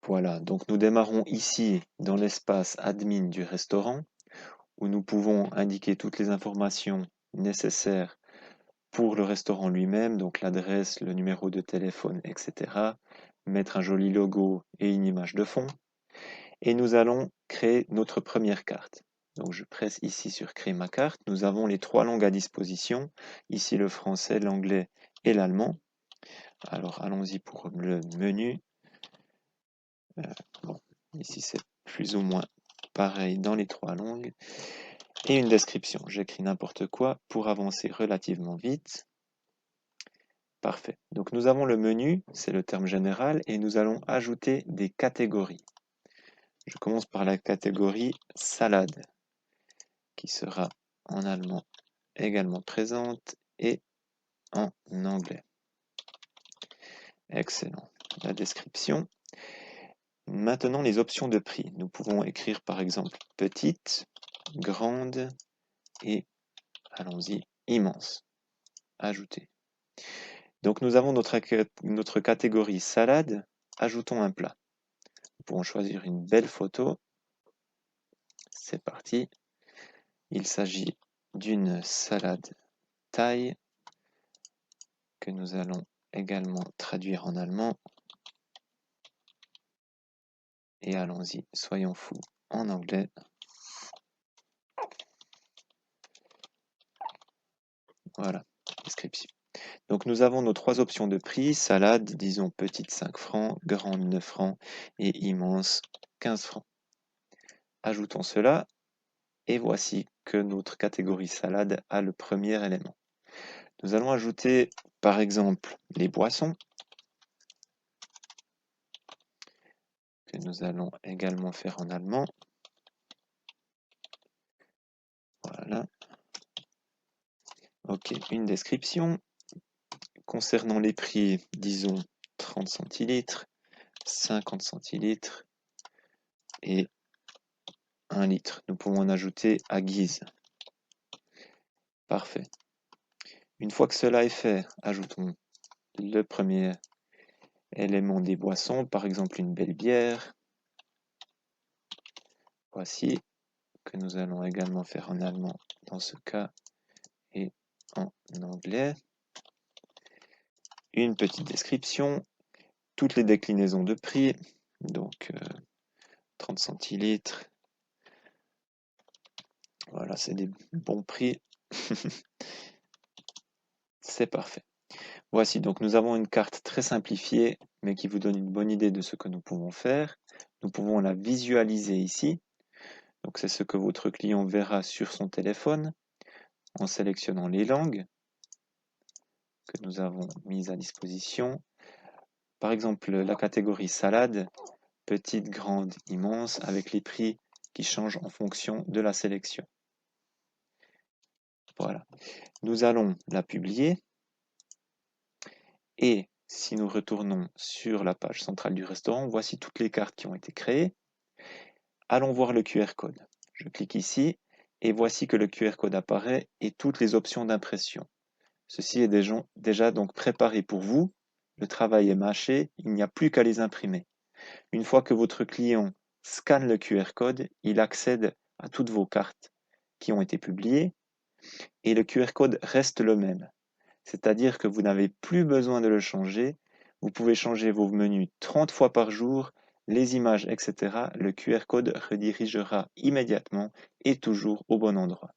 Voilà, donc nous démarrons ici dans l'espace admin du restaurant où nous pouvons indiquer toutes les informations nécessaires pour le restaurant lui-même, donc l'adresse, le numéro de téléphone, etc. Mettre un joli logo et une image de fond. Et nous allons créer notre première carte. Donc je presse ici sur créer ma carte. Nous avons les 3 langues à disposition. Ici le français, l'anglais et l'allemand. Alors allons-y pour le menu. Bon, ici c'est plus ou moins pareil dans les 3 langues. Et une description. J'écris n'importe quoi pour avancer relativement vite. Parfait. Donc nous avons le menu, c'est le terme général, et nous allons ajouter des catégories. Je commence par la catégorie salade, qui sera en allemand également présente et en anglais. Excellent. La description. Maintenant, les options de prix. Nous pouvons écrire par exemple petite, grande et, allons-y, immense. Ajouter. Donc nous avons notre catégorie salade. Ajoutons un plat. Nous pouvons choisir une belle photo. C'est parti. Il s'agit d'une salade thaï que nous allons également traduire en allemand. Et allons-y, soyons fous en anglais. Voilà, description. Donc nous avons nos 3 options de prix. Salade, disons petite 5 francs, grande 9 francs et immense 15 francs. Ajoutons cela et voici que notre catégorie salade a le premier élément. Nous allons ajouter par exemple les boissons que nous allons également faire en allemand. Voilà. Ok, une description. Concernant les prix, disons 30 centilitres, 50 centilitres et 1 litre. Nous pouvons en ajouter à guise. Parfait. Une fois que cela est fait, ajoutons le premier élément des boissons, par exemple une belle bière. Voici, que nous allons également faire en allemand dans ce cas et en anglais. Une petite description, toutes les déclinaisons de prix, donc 30 centilitres. Voilà, c'est des bons prix. C'est parfait. Voici, donc nous avons une carte très simplifiée, mais qui vous donne une bonne idée de ce que nous pouvons faire. Nous pouvons la visualiser ici. Donc c'est ce que votre client verra sur son téléphone en sélectionnant les langues que nous avons mises à disposition. Par exemple, la catégorie salade, petite, grande, immense, avec les prix qui changent en fonction de la sélection. Voilà. Nous allons la publier. Et si nous retournons sur la page centrale du restaurant, voici toutes les cartes qui ont été créées. Allons voir le QR code. Je clique ici et voici que le QR code apparaît et toutes les options d'impression. Ceci est déjà donc préparé pour vous. Le travail est mâché, il n'y a plus qu'à les imprimer. Une fois que votre client scanne le QR code, il accède à toutes vos cartes qui ont été publiées et le QR code reste le même. C'est-à-dire que vous n'avez plus besoin de le changer. Vous pouvez changer vos menus 30 fois par jour, les images, etc. Le QR code redirigera immédiatement et toujours au bon endroit.